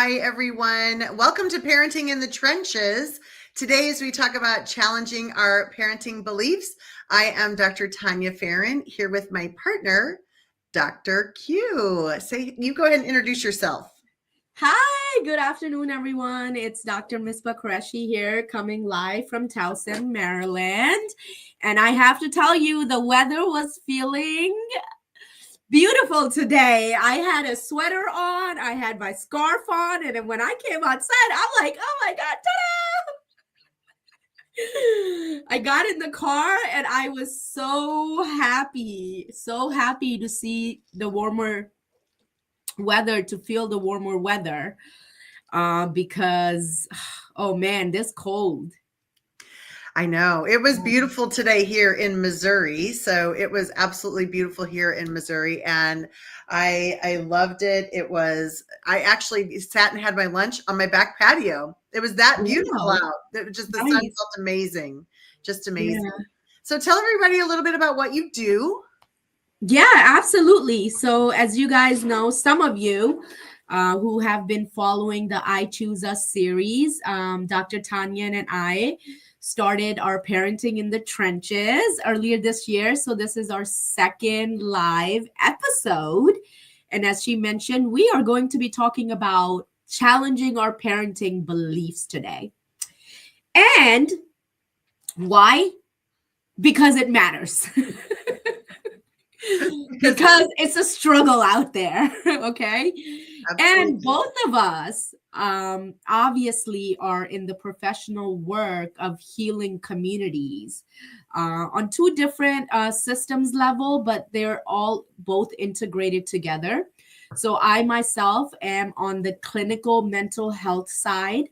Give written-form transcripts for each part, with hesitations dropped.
Hi, everyone. Welcome to Parenting in the Trenches. Today, as we talk about challenging our parenting beliefs, I am Dr. Tanya Farron here with my partner, Dr. Q. You go ahead and introduce yourself. Hi, good afternoon, everyone. It's Dr. Misbah Qureshi here, coming live from Towson, Maryland. And I have to tell you, the weather was feeling beautiful today. I had a sweater on, I had my scarf on, and then when I came outside, I'm like, oh my God, ta-da! I got in the car and I was so happy to see the warmer weather, to feel the warmer weather. Because, oh man, this cold. I know. It was beautiful today here in Missouri. So it was absolutely beautiful here in Missouri. And I loved it. I actually sat and had my lunch on my back patio. It was that beautiful Wow, out. The sun nice. felt amazing. Just amazing. Yeah. So tell everybody a little bit about what you do. Yeah, absolutely. So, as you guys know, some of you who have been following the I Choose Us series, Dr. Tanya and I started our Parenting in the Trenches earlier this year. So, this is our second live episode. And as she mentioned, we are going to be talking about challenging our parenting beliefs today. And why? Because it matters. Because it's a struggle out there. Okay. Absolutely. And both of us obviously are in the professional work of healing communities on two different systems level, but they're all both integrated together. So I myself am on the clinical mental health side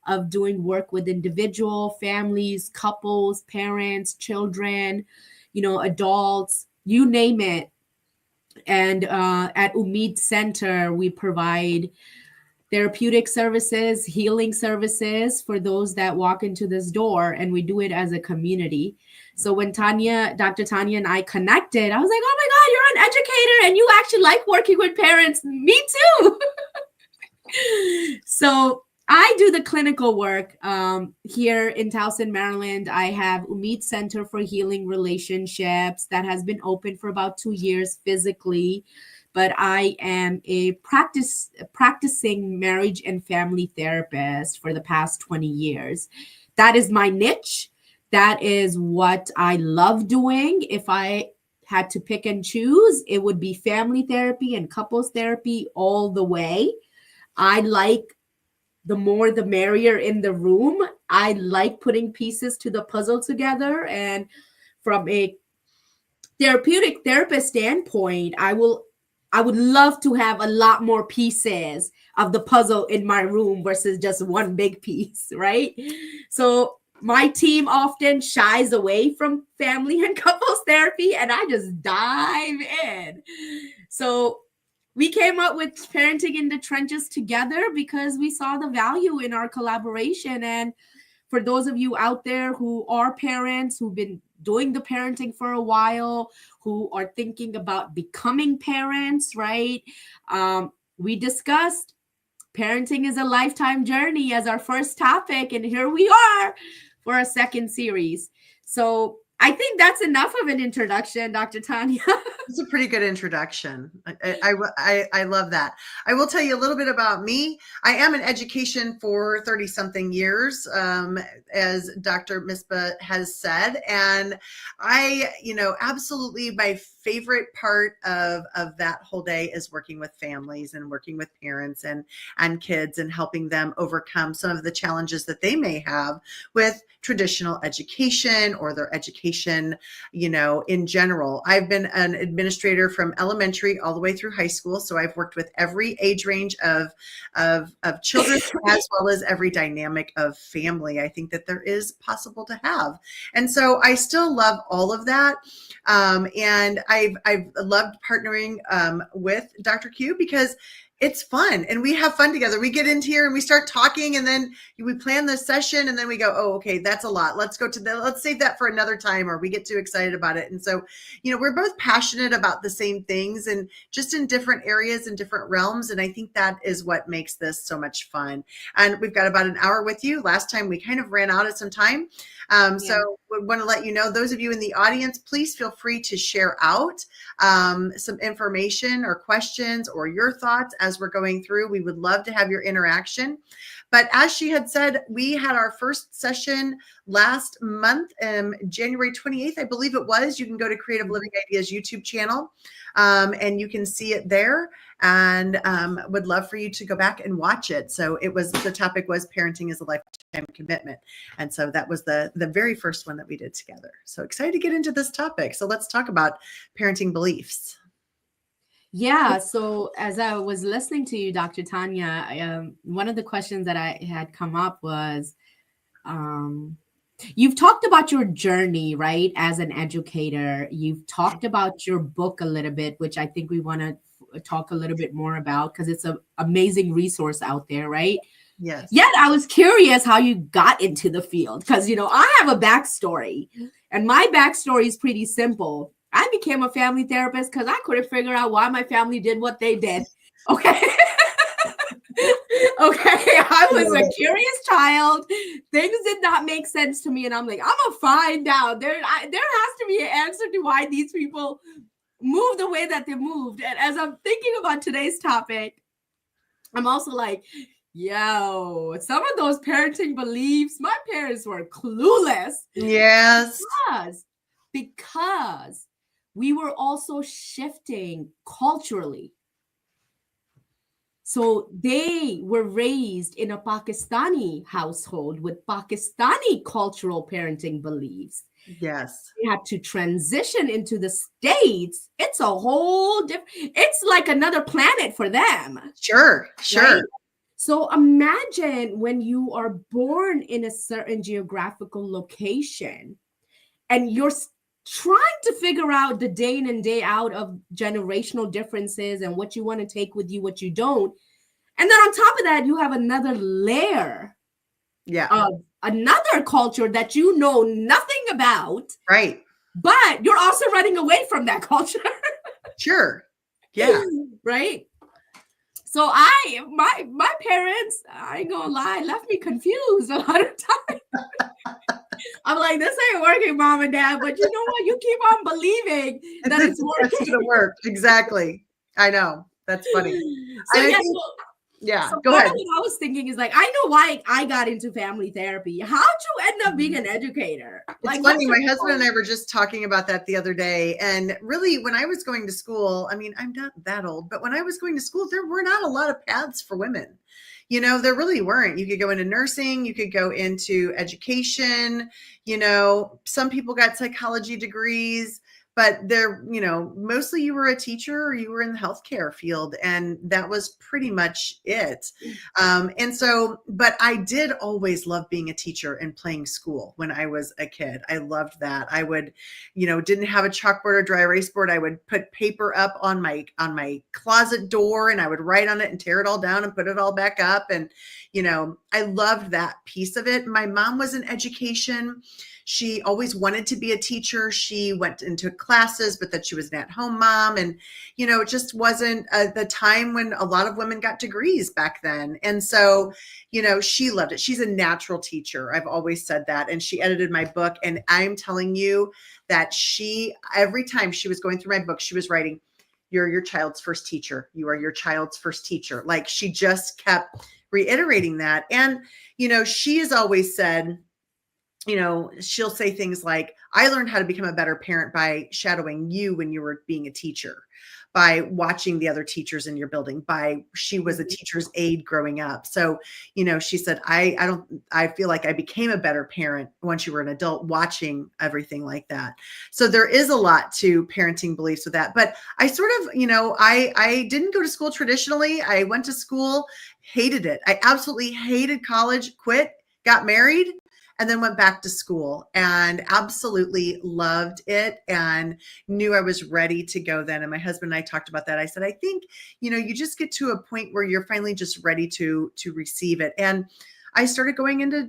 of doing work with individual families, couples, parents, children, adults, you name it. And at Umid Center, we provide therapeutic services, healing services for those that walk into this door, and we do it as a community. So when Dr. Tanya and I connected, I was like, oh my God, you're an educator and you actually like working with parents. Me too. So I do the clinical work here in Towson, Maryland. I have Umid Center for Healing Relationships that has been open for about 2 years physically, but I am a practicing marriage and family therapist for the past 20 years. That is my niche. That is what I love doing. If I had to pick and choose, it would be family therapy and couples therapy all the way. I like the more the merrier in the room. I like putting pieces to the puzzle together. And from a therapeutic therapist standpoint, I would love to have a lot more pieces of the puzzle in my room versus just one big piece, right? So my team often shies away from family and couples therapy, and I just dive in. So we came up with Parenting in the Trenches together because we saw the value in our collaboration. And for those of you out there who are parents, who've been doing the parenting for a while, who are thinking about becoming parents, right? We discussed parenting is a lifetime journey as our first topic, and here we are for a second series. So I think that's enough of an introduction, Dr. Tanya. It's a pretty good introduction. I love that. I will tell you a little bit about me. I am in education for 30 something years, as Dr. Misbah has said. And absolutely my favorite part of that whole day is working with families and working with parents and kids and helping them overcome some of the challenges that they may have with traditional education or their education, in general. I've been an administrator from elementary all the way through high school. So I've worked with every age range of children as well as every dynamic of family I think that there is possible to have. And so I still love all of that. And I've loved partnering with Dr. Q because it's fun and we have fun together. We get into here and we start talking and then we plan this session and then we go, oh, okay, that's a lot. Let's save that for another time, or we get too excited about it. And so, we're both passionate about the same things and just in different areas and different realms. And I think that is what makes this so much fun. And we've got about an hour with you. Last time we kind of ran out of some time. So we want to let you know, those of you in the audience, please feel free to share out some information or questions or your thoughts as we're going through. We would love to have your interaction. But as she had said, we had our first session last month, January 28th, I believe it was. You can go to Creative Living Ideas YouTube channel and you can see it there, and would love for you to go back and watch it. So the topic was parenting is a lifetime commitment. And so that was the very first one that we did together. So excited to get into this topic. So let's talk about parenting beliefs. Yeah. So as I was listening to you, Dr. Tanya, one of the questions that I had come up was, you've talked about your journey, right, as an educator. You've talked about your book a little bit, which I think we want to talk a little bit more about because it's an amazing resource out there, right? Yes. Yet I was curious how you got into the field because, I have a backstory, and my backstory is pretty simple. I became a family therapist because I couldn't figure out why my family did what they did. Okay. Okay. I was a curious child. Things did not make sense to me. And I'm like, I'm going to find out. There has to be an answer to why these people moved the way that they moved. And as I'm thinking about today's topic, I'm also like, yo, some of those parenting beliefs, my parents were clueless. Yes. Because we were also shifting culturally. So they were raised in a Pakistani household with Pakistani cultural parenting beliefs. Yes. They had to transition into the States. It's a whole different, it's like another planet for them. Sure. Right? So imagine when you are born in a certain geographical location and you're trying to figure out the day in and day out of generational differences and what you want to take with you, what you don't. And then on top of that, you have another layer of another culture that you know nothing about. Right. But you're also running away from that culture. Sure. Yeah. Right. So my parents, I ain't gonna lie, left me confused a lot of times. I'm like, this ain't working, Mom and Dad, but you know what? You keep on believing that it's working. It's going to work. Exactly. I know. That's funny. So go ahead. What I was thinking is like, I know why I got into family therapy. How'd you end up being an educator? It's funny. My husband and I were just talking about that the other day. And really, when I was going to school, I mean, I'm not that old, but when I was going to school, there were not a lot of paths for women. There really weren't. You could go into nursing, you could go into education, some people got psychology degrees, but mostly you were a teacher or you were in the healthcare field, and that was pretty much it. But I did always love being a teacher and playing school when I was a kid. I loved that. I would, didn't have a chalkboard or dry erase board. I would put paper up on my closet door and I would write on it and tear it all down and put it all back up. And, I loved that piece of it. My mom was in education. She always wanted to be a teacher. She went into classes, but that she was an at-home mom. And, it just wasn't the time when a lot of women got degrees back then. And so, she loved it. She's a natural teacher. I've always said that. And she edited my book. And I'm telling you that every time she was going through my book, she was writing, "You're your child's first teacher. You are your child's first teacher." Like, she just kept reiterating that. And, she has always said, she'll say things like, "I learned how to become a better parent by shadowing you when you were being a teacher, by watching the other teachers in your building, she was a teacher's aide growing up." So, she said, I feel like I became a better parent once you were an adult watching everything like that. So there is a lot to parenting beliefs with that. But I sort of, I didn't go to school traditionally. I went to school, hated it. I absolutely hated college, quit, got married. and then went back to school and absolutely loved it and knew I was ready to go then. And my husband and I talked about that. I said, I think, you just get to a point where you're finally just ready to receive it. And I started going into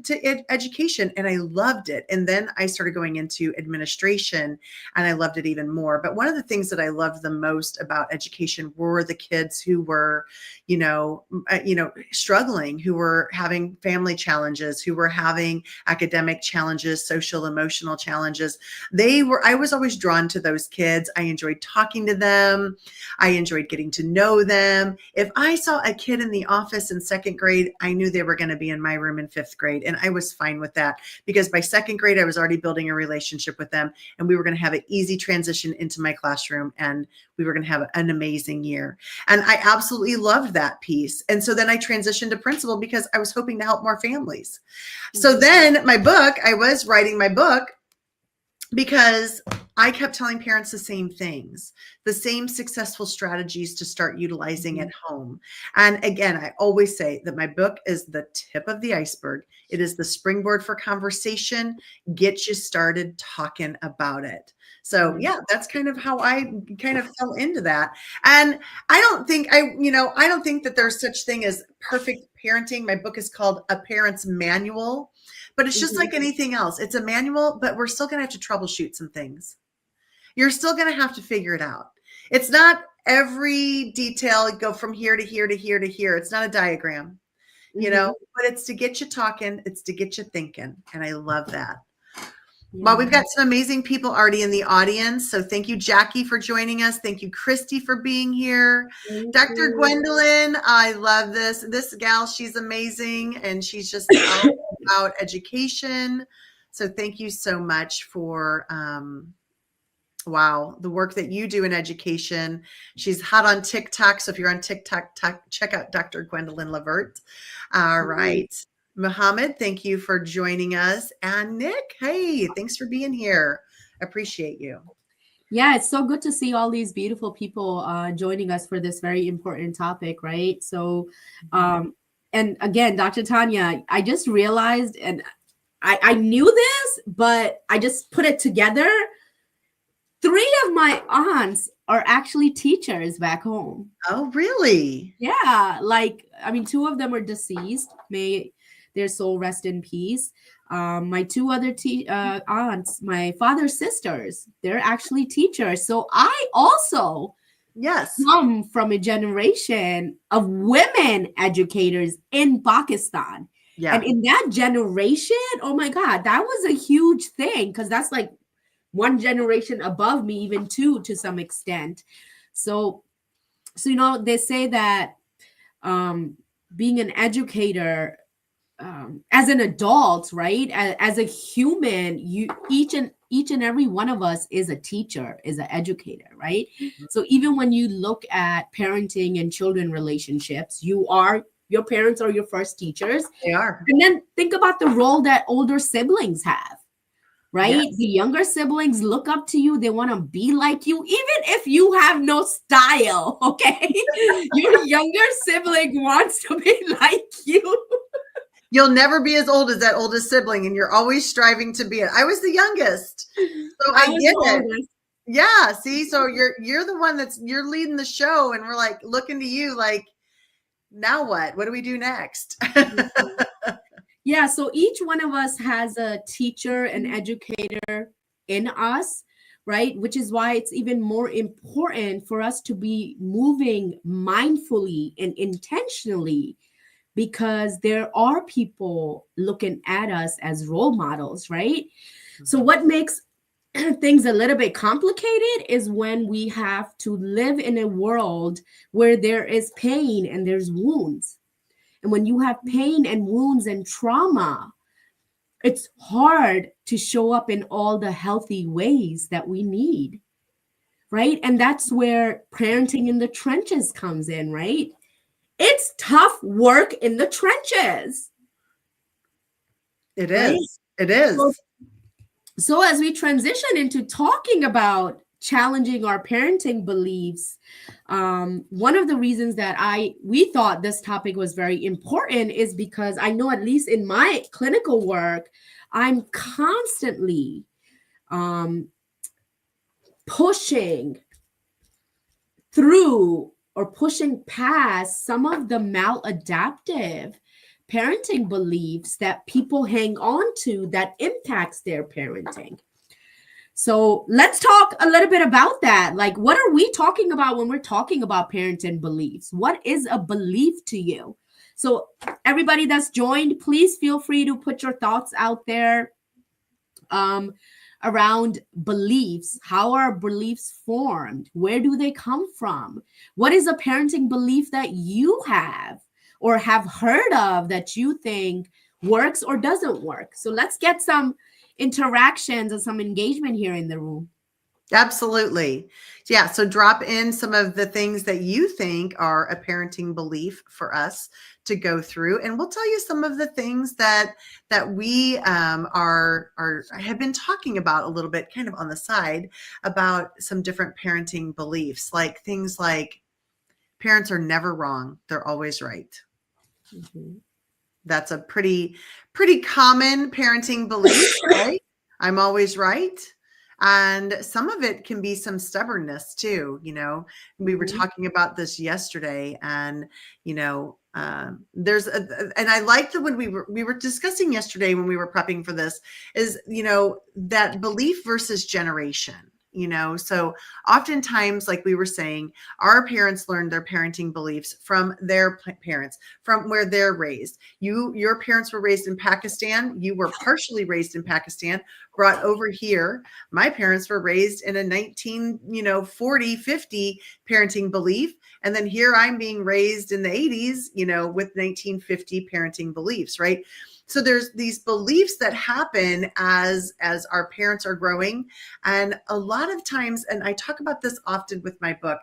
education and I loved it. And then I started going into administration and I loved it even more. But one of the things that I loved the most about education were the kids who were, struggling, who were having family challenges, who were having academic challenges, social, emotional challenges. I was always drawn to those kids. I enjoyed talking to them. I enjoyed getting to know them. If I saw a kid in the office in second grade, I knew they were going to be in my room in fifth grade. And I was fine with that because by second grade, I was already building a relationship with them and we were going to have an easy transition into my classroom and we were going to have an amazing year. And I absolutely loved that piece. And so then I transitioned to principal because I was hoping to help more families. So then I was writing my book because I kept telling parents the same things, the same successful strategies to start utilizing at home. And again, I always say that my book is the tip of the iceberg. It is the springboard for conversation, get you started talking about it. So yeah, that's kind of how I kind of fell into that. And I don't think that there's such thing as perfect parenting. My book is called A Parent's Manual. But it's just like anything else. It's a manual, but we're still going to have to troubleshoot some things. You're still going to have to figure it out. It's not every detail go from here to here to here to here. It's not a diagram, but it's to get you talking. It's to get you thinking. And I love that. Yeah. Well, we've got some amazing people already in the audience. So thank you, Jackie, for joining us. Thank you, Christy, for being here. Dr. Gwendolyn, I love this. This gal, she's amazing. And she's just all about education. So thank you so much for, the work that you do in education. She's hot on TikTok. So if you're on TikTok, check out Dr. Gwendolyn Levert. All right. Muhammad, thank you for joining us. And Nick, hey, thanks for being here. Appreciate you. Yeah, it's so good to see all these beautiful people joining us for this very important topic, right? So, and again, Dr. Tanya, I just realized, and I knew this, but I just put it together. 3 of my aunts are actually teachers back home. Oh, really? Yeah, 2 of them are deceased. May their soul rest in peace. My 2 other aunts, my father's sisters, they're actually teachers. So I also come from a generation of women educators in Pakistan. Yeah. And in that generation, oh my God, that was a huge thing because that's like 1 generation above me, even 2 to some extent. So they say that being an educator, as an adult, right? As a human, each and every one of us is a teacher, is an educator, right? Mm-hmm. So even when you look at parenting and children relationships, your parents are your first teachers. They are. And then think about the role that older siblings have, right? Yes. The younger siblings look up to you. They want to be like you, even if you have no style, okay? Your younger sibling wants to be like you. You'll never be as old as that oldest sibling, and you're always striving to be it. I was the youngest, so I get it. Yeah, see, so you're the one you're leading the show, and we're like looking to you, like, now what? What do we do next? Yeah, so each one of us has a teacher and educator in us, right? Which is why it's even more important for us to be moving mindfully and intentionally, because there are people looking at us as role models, right? Mm-hmm. So what makes things a little bit complicated is when we have to live in a world where there is pain and there's wounds. And when you have pain and wounds and trauma, it's hard to show up in all the healthy ways that we need, right? And that's where parenting in the trenches comes in, right? It's tough work in the trenches. It is. Right? It is. So as we transition into talking about challenging our parenting beliefs, one of the reasons that we thought this topic was very important is because I know, at least in my clinical work, I'm constantly pushing through or pushing past some of the maladaptive parenting beliefs that people hang on to that impacts their parenting. So let's talk a little bit about that. Like, what are we talking about when we're talking about parenting beliefs? What is a belief to you? So everybody that's joined, please feel free to put your thoughts out there around beliefs. How are beliefs formed? Where do they come from? What is a parenting belief that you have or have heard of that you think works or doesn't work? So let's get some interactions and some engagement here in the room. Absolutely. Yeah. So drop in some of the things that you think are a parenting belief for us to go through, and we'll tell you some of the things that we have been talking about a little bit, kind of on the side, about some different parenting beliefs, like things like parents are never wrong; they're always right. Mm-hmm. That's a pretty common parenting belief, right? I'm always right. And some of it can be some stubbornness too. We were talking about this yesterday, and there's and I like that when we were discussing yesterday when we were prepping for this is that belief versus generation. So oftentimes, like we were saying, our parents learned their parenting beliefs from their parents, from where they're raised. Your parents were raised in Pakistan. You were partially raised in Pakistan, brought over here. My parents were raised in a 1940, 50 parenting belief. And then here I'm being raised in the 80s, with 1950 parenting beliefs, right? So there's these beliefs that happen as our parents are growing. And a lot of times, and I talk about this often with my book,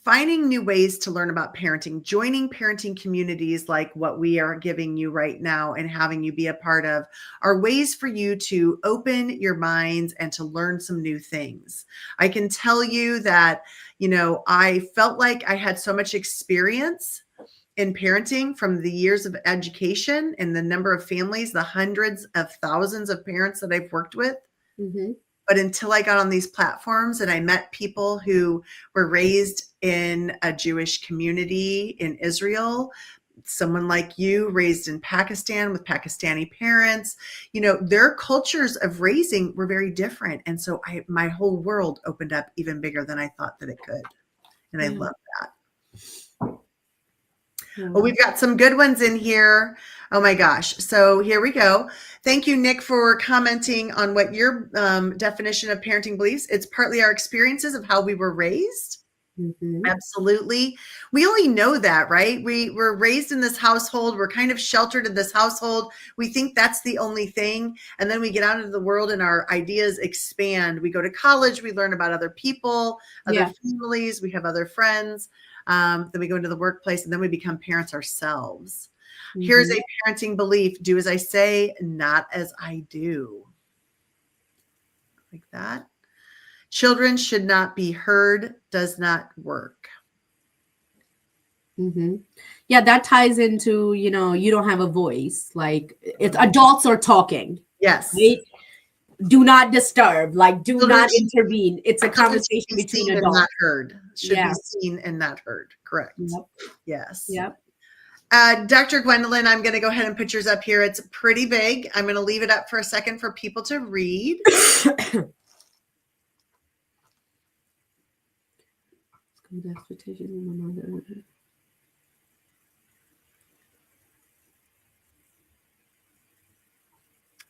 finding new ways to learn about parenting, joining parenting communities like what we are giving you right now and having you be a part of, are ways for you to open your minds and to learn some new things. I can tell you that, I felt like I had so much experience in parenting from the years of education and the number of families, the hundreds of thousands of parents that I've worked with. Mm-hmm. But until I got on these platforms and I met people who were raised in a Jewish community in Israel, someone like you raised in Pakistan with Pakistani parents, their cultures of raising were very different. And so my whole world opened up even bigger than I thought that it could. And I love that. Well, we've got some good ones in here. Oh my gosh. So here we go. Thank you, Nick, for commenting on what your definition of parenting beliefs. It's partly our experiences of how we were raised. Mm-hmm. Absolutely. We only know that, right? We were raised in this household. We're kind of sheltered in this household. We think that's the only thing. And then we get out into the world and our ideas expand. We go to college. We learn about other people, other families. We have other friends. Then we go into the workplace, and then we become parents ourselves. Mm-hmm. Here's a parenting belief: do as I say, not as I do. Like that. Children should not be heard, does not work. Mm-hmm. Yeah, that ties into, you don't have a voice. Like, it's adults are talking. Yes. Right? Do not disturb, like do not intervene. It's a conversation between adults. And not heard. Should be seen and not heard. Correct. Yep. Yes. Yep. Dr. Gwendolyn, I'm going to go ahead and put yours up here. It's pretty big. I'm going to leave it up for a second for people to read.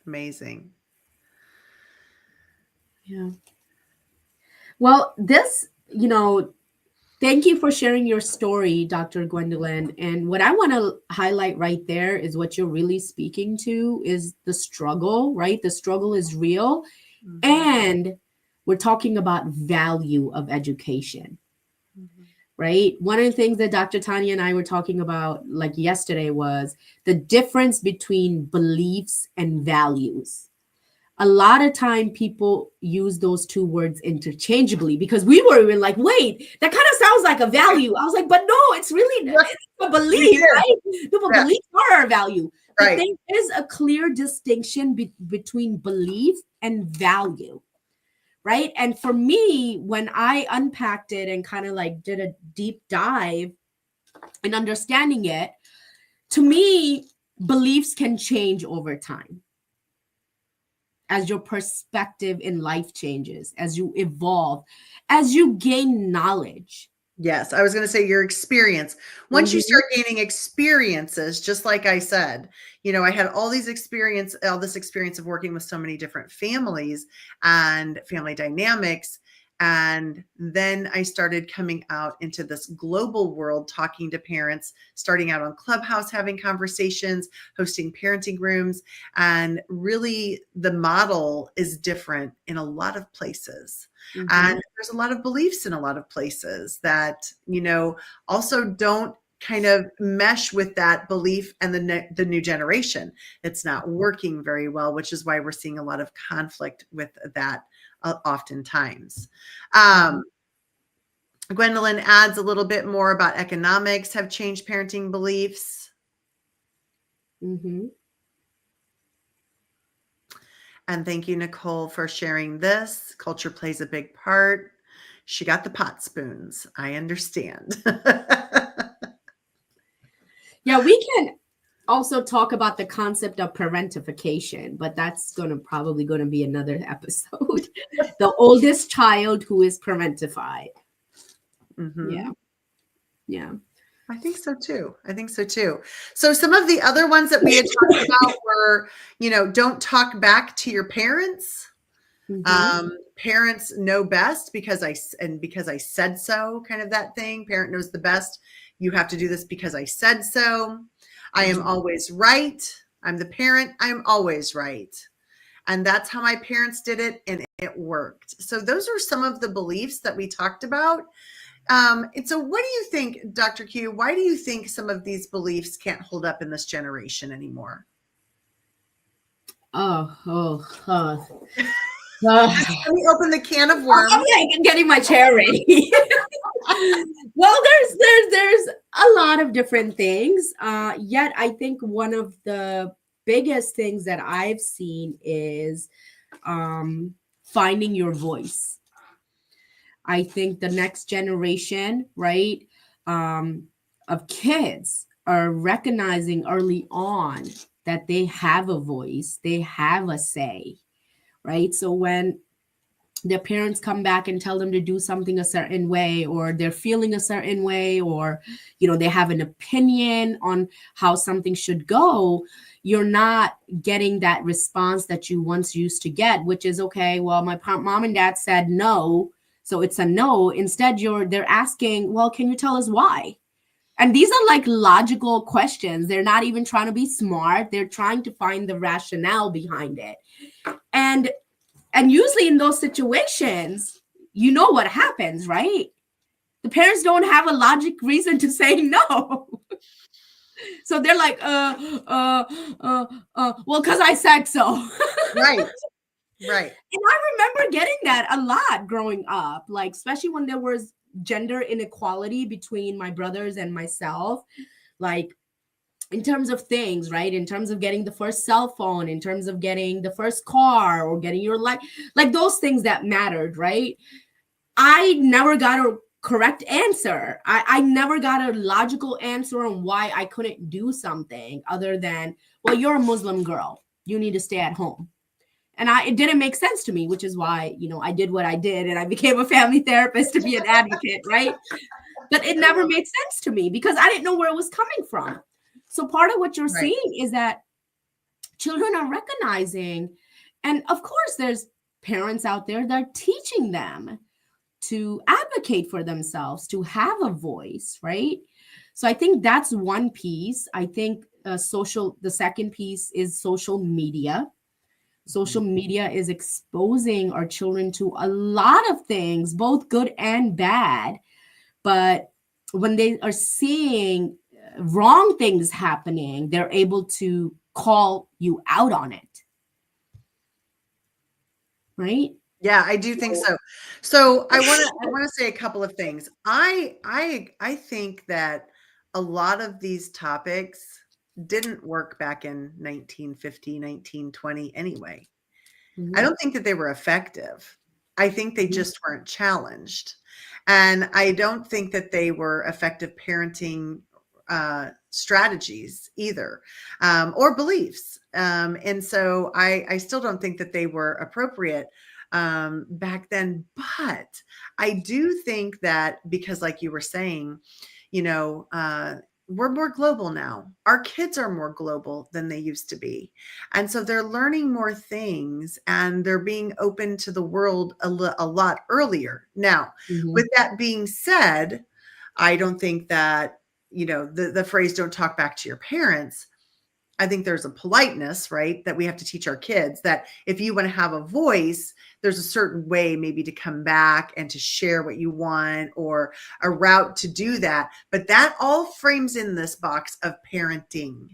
Amazing. Yeah. Well, this, thank you for sharing your story, Dr. Gwendolyn. And what I want to highlight right there is what you're really speaking to is the struggle, right? The struggle is real. Mm-hmm. And we're talking about value of education, right? One of the things that Dr. Tanya and I were talking about like yesterday was the difference between beliefs and values. a lot of time people use those two words interchangeably, because we were even like, wait, that kind of sounds like a value. I was like, but no, it's really it's a belief, right? No, but Yeah. beliefs are our value. But Right. there is a clear distinction between belief and value, right? And for me, when I unpacked it and kind of like did a deep dive in understanding it, to me, beliefs can change over time as your perspective in life changes, as you evolve, as you gain knowledge. Yes, I was going to say your experience. Once you start gaining experiences, just like I said, I had all this experience of working with so many different families and family dynamics. And then I started coming out into this global world, talking to parents, starting out on Clubhouse, having conversations, hosting parenting rooms. And really, the model is different in a lot of places. And there's a lot of beliefs in a lot of places that, also don't kind of mesh with that belief and the new generation. It's not working very well, which is why we're seeing a lot of conflict with that oftentimes. Gwendolyn adds a little bit more about economics have changed parenting beliefs. And thank you, Nicole, for sharing this. Culture plays a big part. She got the pot spoons. I understand. Yeah, we can also talk about the concept of parentification, but that's probably going to be another episode. The oldest child who is parentified. Yeah. I think so too. So some of the other ones that we had talked about were, don't talk back to your parents. Parents know best because I said so, kind of that thing. Parent knows the best. You have to do this because I said so. I am always right. I'm the parent. I'm always right. And that's how my parents did it, and it worked. So those are some of the beliefs that we talked about. And so what do you think, Dr. Q, why do you think some of these beliefs can't hold up in this generation anymore? Let me open the can of worms. I'm getting my chair ready. Well, there's a lot of different things. Yet I think one of the biggest things that I've seen is finding your voice. I think the next generation, right, of kids are recognizing early on that they have a voice, they have a say, right? So when their parents come back and tell them to do something a certain way, or they're feeling a certain way, or, they have an opinion on how something should go, you're not getting that response that you once used to get, which is, okay, well, my mom and dad said no, so it's a no. Instead, they're asking, well, can you tell us why? And these are like logical questions. They're not even trying to be smart. They're trying to find the rationale behind it. And usually in those situations, what happens, right? The parents don't have a logic reason to say no. So they're like, well, because I said so. Right. And I remember getting that a lot growing up, like, especially when there was gender inequality between my brothers and myself, like in terms of things, right? In terms of getting the first cell phone, in terms of getting the first car, or getting your life, like those things that mattered, right? I never got a correct answer. I never got a logical answer on why I couldn't do something other than, well, you're a Muslim girl, you need to stay at home. And it didn't make sense to me, which is why, I did what I did, and I became a family therapist to be an advocate, right? But it never made sense to me because I didn't know where it was coming from. So part of what you're seeing is that children are recognizing, and of course there's parents out there that are teaching them to advocate for themselves, to have a voice, right? So I think that's one piece. I think the second piece is social media. Social media is exposing our children to a lot of things, both good and bad. But when they are seeing wrong things happening, they're able to call you out on it. right? Yeah, I do think so. So I want to say a couple of things. I think that a lot of these topics didn't work back in 1950, 1920 anyway. I Mhm, don't think that they were effective. I think they mhm, just weren't challenged. And I don't think that they were effective parenting strategies either, or beliefs. And so I still don't think that they were appropriate back then. But I do think that because, like you were saying, you know, we're more global now. Our kids are more global than they used to be. And so they're learning more things and they're being open to the world a lot earlier. Now, mhm. with that being said, I don't think that, the phrase don't talk back to your parents. I think there's a politeness, right, that we have to teach our kids that if you want to have a voice, there's a certain way maybe to come back and to share what you want or a route to do that. But that all frames in this box of parenting,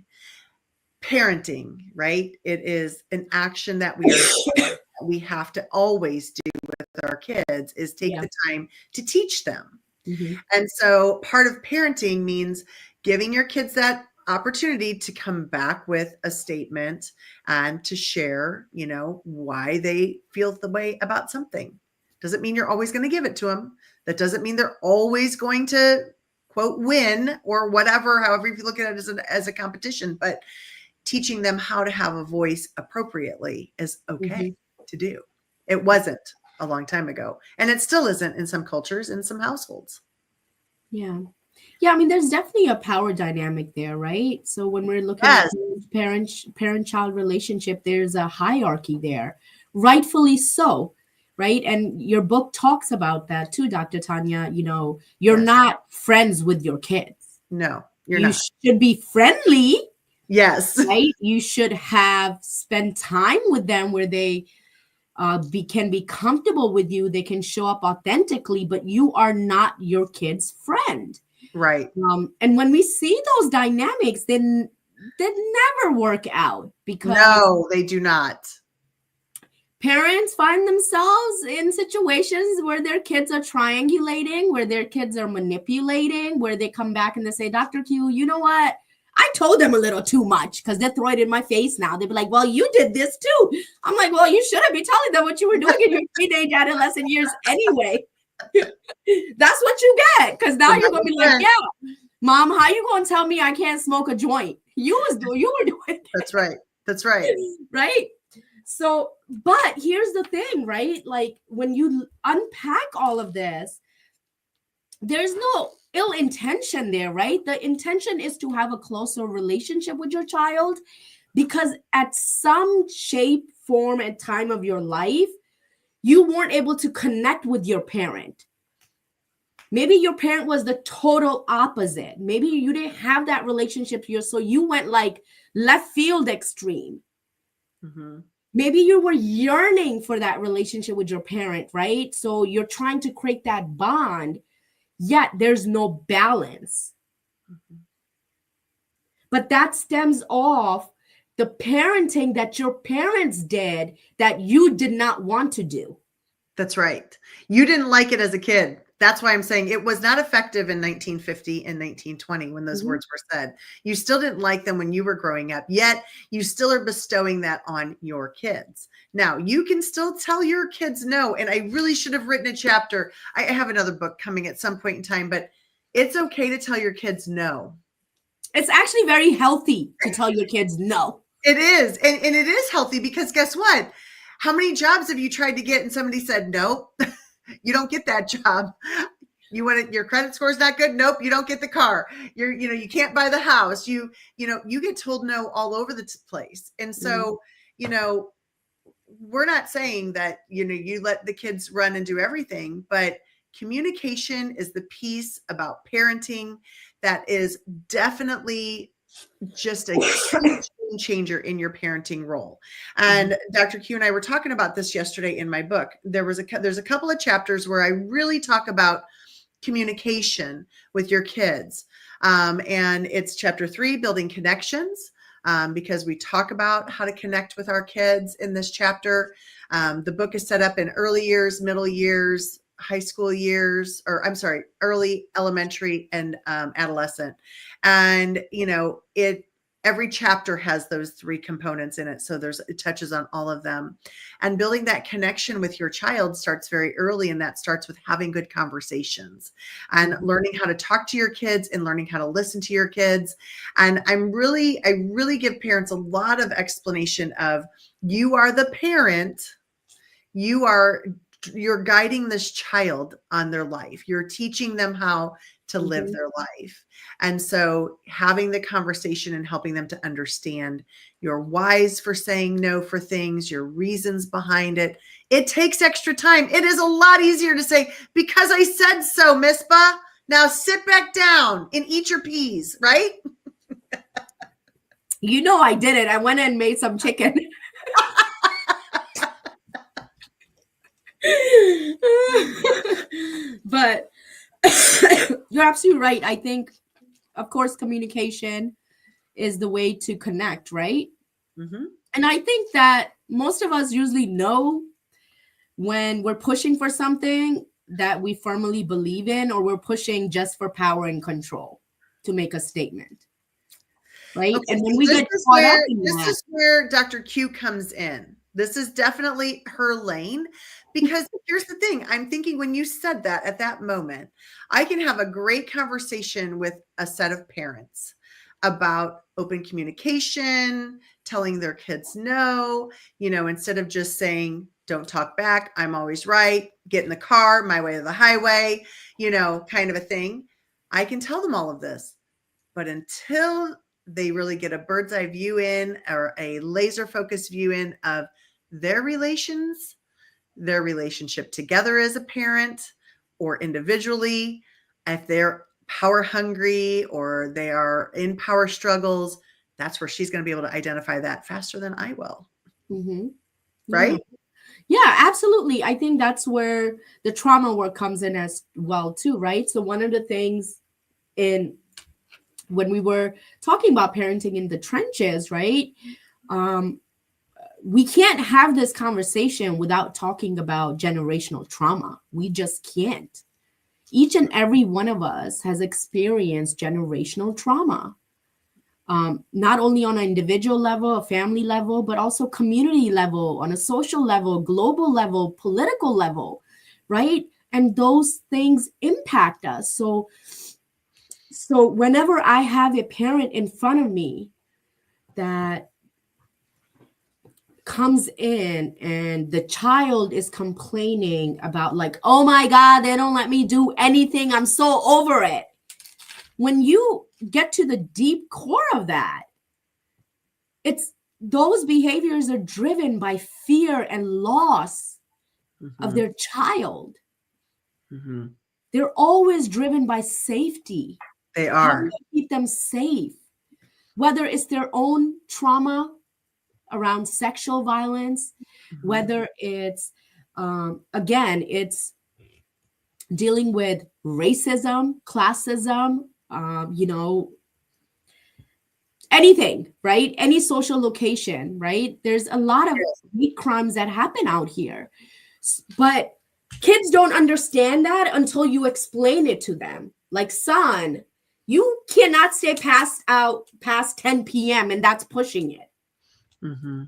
right? It is an action that we have to always do with our kids is take Yeah. the time to teach them. Mhm, And so part of parenting means giving your kids that opportunity to come back with a statement and to share, why they feel the way about something. Doesn't mean you're always going to give it to them. That doesn't mean they're always going to quote win or whatever, however you look at it as a competition, but teaching them how to have a voice appropriately is okay mhm. to do. It wasn't a long time ago, and it still isn't in some cultures, in some households. Yeah. Yeah, I mean, there's definitely a power dynamic there, right? So when we're looking at Yes. parent-child relationship, there's a hierarchy there, rightfully so, right? And your book talks about that too, Dr. Tanya. You're Yes. not friends with your kids. No, you're You not. should be friendly, Yes. right? You should have spent time with them where they can be comfortable with you. They can show up authentically, but you are not your kid's friend. Right. And when we see those dynamics, then they never work out because No, they do not. parents find themselves in situations where their kids are triangulating, where their kids are manipulating, where they come back and they say, Dr. Q, you know what? I told them a little too much because they're throwing it in my face now. They'd be like, well, you did this too. I'm like, well, you shouldn't be telling them what you were doing in your teenage adolescent years anyway. That's what you get. Because now you're going to be like, yeah, Mom, how you going to tell me I can't smoke a joint? You were doing it. That's right. That's right. Right? So, but here's the thing, right? Like when you unpack all of this, there's no ill intention there, right? The intention is to have a closer relationship with your child because at some shape, form, and time of your life, you weren't able to connect with your parent. Maybe your parent was the total opposite. Maybe you didn't have that relationship here, so you went like left field extreme. Mm-hmm. Maybe you were yearning for that relationship with your parent, right? So you're trying to create that bond, yet there's no balance. Mm-hmm. But that stems off the parenting that your parents did that you did not want to do. That's right. You didn't like it as a kid. That's why I'm saying it was not effective in 1950 and 1920 when those words were said. You still didn't like them when you were growing up, yet you still are bestowing that on your kids. Now, you can still tell your kids no. And I really should have written a chapter. I have another book coming at some point in time, but it's okay to tell your kids no. It's actually very healthy to tell your kids no. It is. And it is healthy because guess what? How many jobs have you tried to get and somebody said, nope, you don't get that job. You want it, your credit score is not good. Nope, you don't get the car. You can't buy the house. You get told no all over the place. And so, we're not saying that, you let the kids run and do everything, but communication is the piece about parenting that is definitely just a huge changer in your parenting role. And Dr. Q and I were talking about this yesterday in my book. There's a couple of chapters where I really talk about communication with your kids. And it's chapter 3, building connections. because we talk about how to connect with our kids in this chapter. The book is set up in early years, middle years, high school years, or I'm sorry, early elementary and adolescent. And, every chapter has those three components in it. So it touches on all of them. And building that connection with your child starts very early. And that starts with having good conversations and learning how to talk to your kids and learning how to listen to your kids. And I really give parents a lot of explanation of, you are the parent, you're guiding this child on their life. You're teaching them how to live their life. And so having the conversation and helping them to understand your whys for saying no for things, your reasons behind it. It takes extra time. It is a lot easier to say, because I said so, Mispa. Now sit back down and eat your peas, right? I did it. I went and made some chicken. But you're absolutely right. I think, of course, communication is the way to connect, right? Mm-hmm. And I think that most of us usually know when we're pushing for something that we firmly believe in, or we're pushing just for power and control to make a statement, right? Okay, and when we get caught up in this that, is where Dr. Q comes in. This is definitely her lane, because here's the thing. I'm thinking, when you said that, at that moment, I can have a great conversation with a set of parents about open communication, telling their kids no, instead of just saying, don't talk back, I'm always right, get in the car, my way or the highway, kind of a thing. I can tell them all of this. But until they really get a bird's eye view in, or a laser focused view in of their relationship together as a parent or individually, if they're power hungry or they are in power struggles, that's where she's going to be able to identify that faster than I will. Mm-hmm. Right? Yeah, absolutely. I think that's where the trauma work comes in as well too, right? So one of the things when we were talking about parenting in the trenches, right? We can't have this conversation without talking about generational trauma. We just can't. Each and every one of us has experienced generational trauma, not only on an individual level, a family level, but also community level, on a social level, global level, political level, right? And those things impact us. So whenever I have a parent in front of me that comes in and the child is complaining about, like, oh my God, they don't let me do anything, I'm so over it. When you get to the deep core of that, those behaviors are driven by fear and loss of their child. Mm-hmm. They're always driven by safety. They are. How do you keep them safe? Whether it's their own trauma around sexual violence, whether it's, again, it's dealing with racism, classism, anything, right? Any social location, right? There's a lot of hate crimes that happen out here. But kids don't understand that until you explain it to them. Like, son, you cannot stay past 10 p.m. and that's pushing it. Mm-hmm.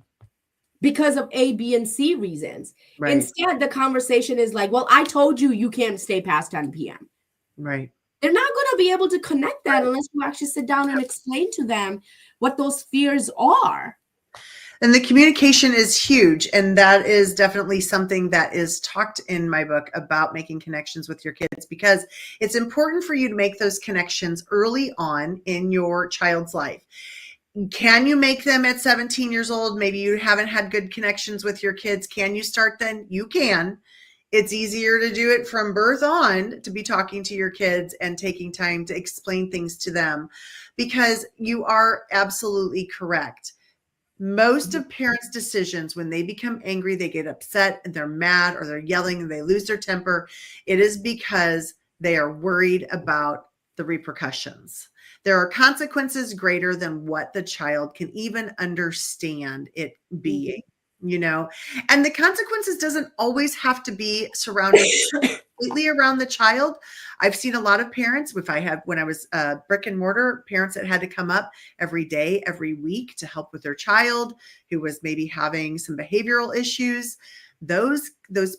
Because of A, B, and C reasons. Right. Instead, the conversation is like, well, I told you can't stay past 10 p.m. Right. They're not going to be able to connect that unless you actually sit down and explain to them what those fears are. And the communication is huge. And that is definitely something that is talked in my book about making connections with your kids, because it's important for you to make those connections early on in your child's life. Can you make them at 17 years old? Maybe you haven't had good connections with your kids. Can you start then? You can. It's easier to do it from birth on, to be talking to your kids and taking time to explain things to them, because you are absolutely correct. Most of parents' decisions, when they become angry, they get upset and they're mad or they're yelling and they lose their temper, it is because they are worried about the repercussions. There are consequences greater than what the child can even understand it being, and the consequences doesn't always have to be surrounding completely around the child. I've seen a lot of parents, when I was brick and mortar, parents that had to come up every day, every week to help with their child who was maybe having some behavioral issues. Those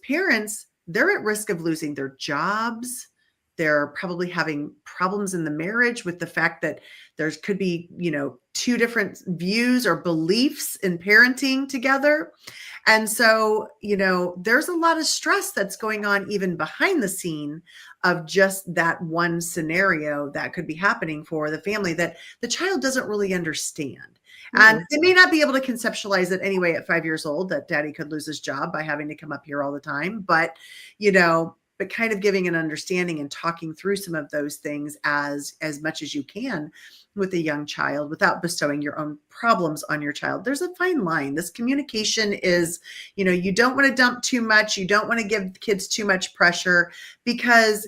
parents, they're at risk of losing their jobs. They're probably having problems in the marriage with the fact that there could be, two different views or beliefs in parenting together. And so, there's a lot of stress that's going on even behind the scene of just that one scenario that could be happening for the family that the child doesn't really understand. And they may not be able to conceptualize it anyway at 5 years old, that daddy could lose his job by having to come up here all the time. But, but kind of giving an understanding and talking through some of those things as much as you can with a young child without bestowing your own problems on your child. There's a fine line. This communication is, you don't want to dump too much. You don't want to give kids too much pressure because,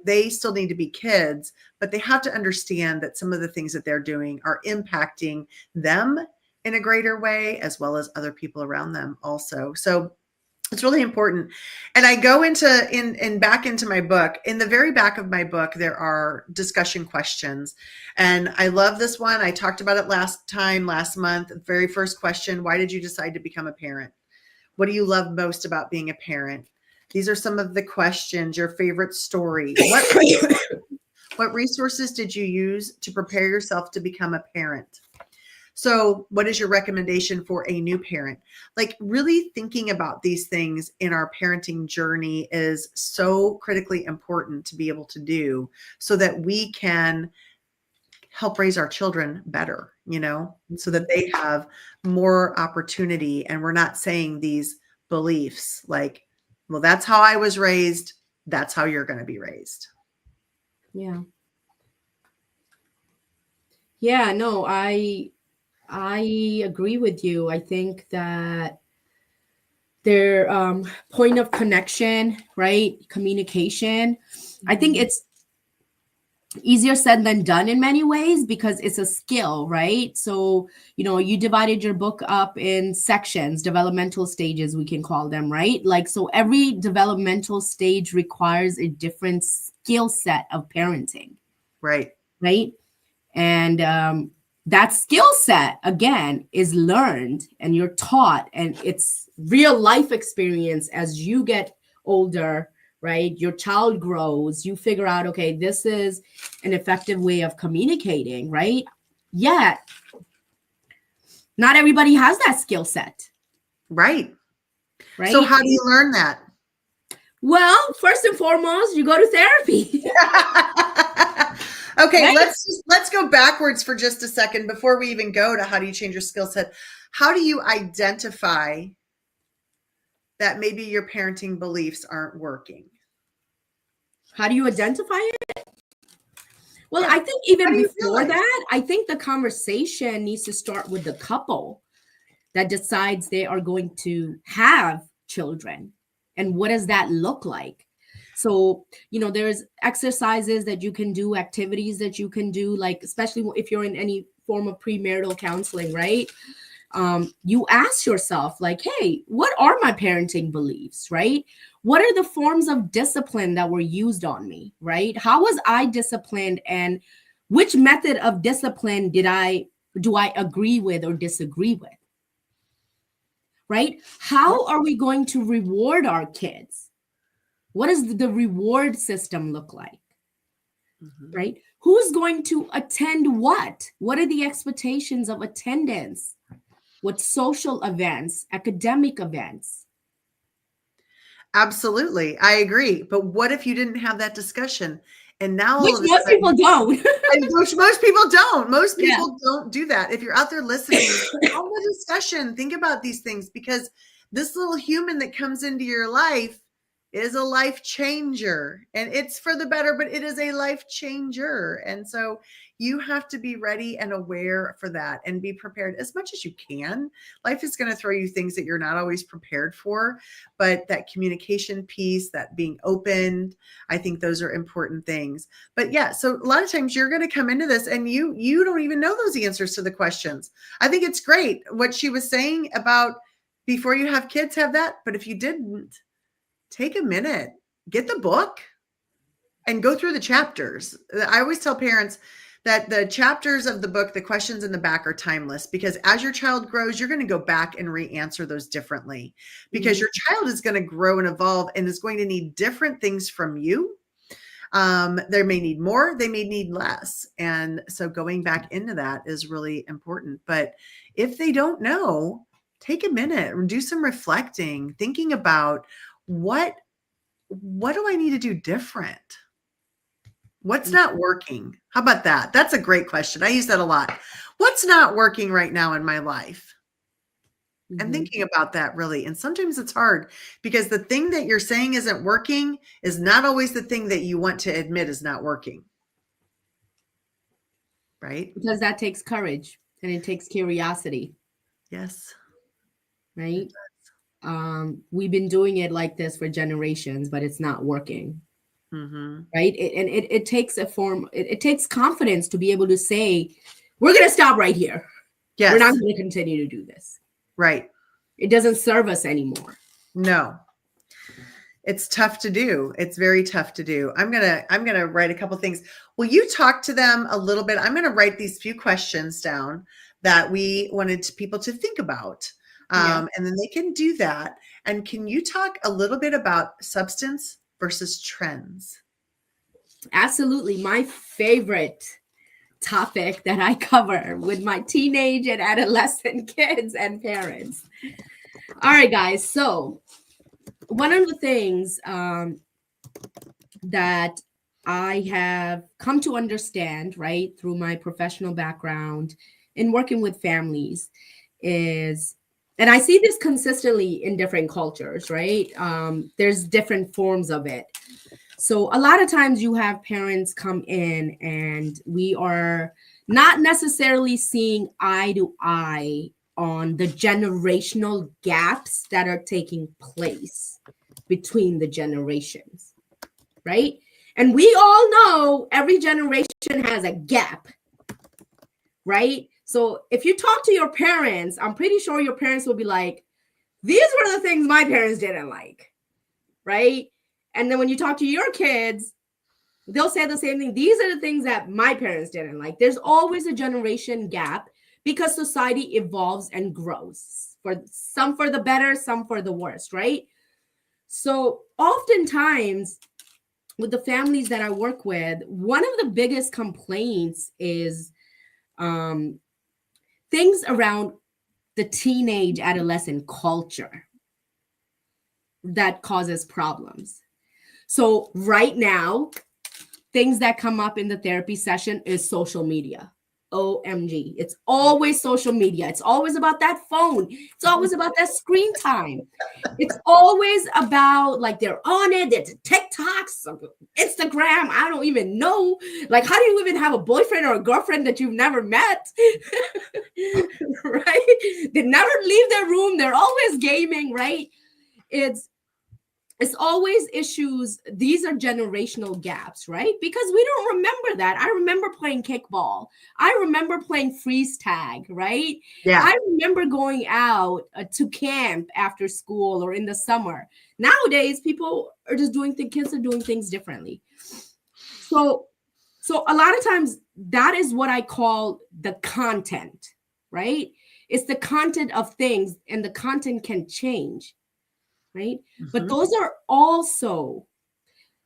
they still need to be kids, but they have to understand that some of the things that they're doing are impacting them in a greater way, as well as other people around them also. So it's really important. And I go back into my book. In the very back of my book, there are discussion questions. And I love this one. I talked about it last month. The very first question: why did you decide to become a parent? What do you love most about being a parent? These are some of the questions. Your favorite story. What resources did you use to prepare yourself to become a parent? So what is your recommendation for a new parent? Like, really thinking about these things in our parenting journey is so critically important to be able to do so that we can help raise our children better, so that they have more opportunity. And we're not saying these beliefs like, well, that's how I was raised, that's how you're going to be raised. Yeah. Yeah, no, I agree with you. I think that their point of connection, right? Communication. I think it's easier said than done in many ways because it's a skill, right? So, you divided your book up in sections, developmental stages, we can call them, right? Like, so every developmental stage requires a different skill set of parenting. Right. Right. And that skill set, again, is learned and you're taught, and it's real life experience as you get older, right? Your child grows, you figure out, okay, this is an effective way of communicating, right? Yet, not everybody has that skill set. Right. Right. So how do you learn that? Well, first and foremost, you go to therapy. Okay, right? let's go backwards for just a second before we even go to how do you change your skill set. How do you identify that maybe your parenting beliefs aren't working? How do you identify it? Well, I think even before that, I think the conversation needs to start with the couple that decides they are going to have children. And what does that look like? So, there's exercises that you can do, activities that you can do, like, especially if you're in any form of premarital counseling, right? You ask yourself, like, hey, what are my parenting beliefs, right? What are the forms of discipline that were used on me, right? How was I disciplined, and which method of discipline do I agree with or disagree with, right? How are we going to reward our kids? What does the reward system look like, right? Who's going to attend what? What are the expectations of attendance? What social events, academic events? Absolutely. I agree. But what if you didn't have that discussion? And now which most people don't. Which most people don't. Most people don't do that. If you're out there listening, have a discussion. Think about these things, because this little human that comes into your life is a life changer, and it's for the better, but it is a life changer. And so you have to be ready and aware for that and be prepared as much as you can. Life is going to throw you things that you're not always prepared for, but that communication piece, that being open, I think those are important things. But yeah, so a lot of times you're going to come into this and you don't even know those answers to the questions. I think it's great what she was saying about before you have kids, have that. But if you didn't, take a minute, get the book and go through the chapters. I always tell parents that the chapters of the book, the questions in the back are timeless, because as your child grows, you're going to go back and re-answer those differently, because your child is going to grow and evolve and is going to need different things from you. They may need more, they may need less. And so going back into that is really important. But if they don't know, take a minute and do some reflecting, thinking about what do I need to do different? What's not working? How about that? That's a great question. I use that a lot. What's not working right now in my life? And thinking about that really. And sometimes it's hard because the thing that you're saying isn't working is not always the thing that you want to admit is not working. Right? Because that takes courage and it takes curiosity. Yes. Right? We've been doing it like this for generations, but it's not working. Right? It takes a form, it takes confidence to be able to say, we're going to stop right here. Yes. We're not going to continue to do this. Right. It doesn't serve us anymore. No. It's tough to do. It's very tough to do. I'm going to write a couple things. Will you talk to them a little bit? I'm going to write these few questions down that we wanted people to think about. And then they can do that. And can you talk a little bit about substance versus trends? Absolutely. My favorite topic that I cover with my teenage and adolescent kids and parents. All right, guys. So one of the things that I have come to understand, right, through my professional background in working with families is, and I see this consistently in different cultures, right? There's different forms of it. So a lot of times you have parents come in and we are not necessarily seeing eye to eye on the generational gaps that are taking place between the generations, right? And we all know every generation has a gap, right? So if you talk to your parents, I'm pretty sure your parents will be like, these were the things my parents didn't like, right? And then when you talk to your kids, they'll say the same thing. These are the things that my parents didn't like. There's always a generation gap because society evolves and grows. For some for the better, some for the worse, right? So oftentimes with the families that I work with, one of the biggest complaints is things around the teenage adolescent culture that causes problems. So right now, things that come up in the therapy session is social media. OMG. It's always social media. It's always about that phone. It's always about that screen time. It's always about like they're on it. It's TikToks, Instagram. I don't even know. Like, how do you even have a boyfriend or a girlfriend that you've never met? Right? They never leave their room. They're always gaming, right? It's always issues. These are generational gaps, right? Because we don't remember that. I remember playing kickball. I remember playing freeze tag, right? Yeah. I remember going out to camp after school or in the summer. Nowadays, people are just kids are doing things differently. So a lot of times that is what I call the content, right? It's the content of things, and the content can change. Right? But those are also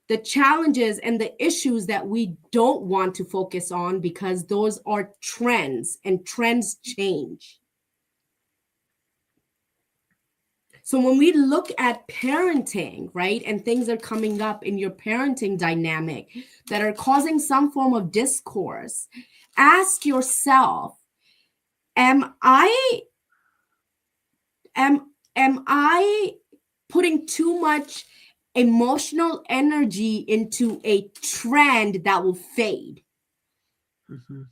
the challenges and the issues that we don't want to focus on because those are trends and trends change. So when we look at parenting, right, and things are coming up in your parenting dynamic that are causing some form of discourse, ask yourself, am I putting too much emotional energy into a trend that will fade. Mm-hmm.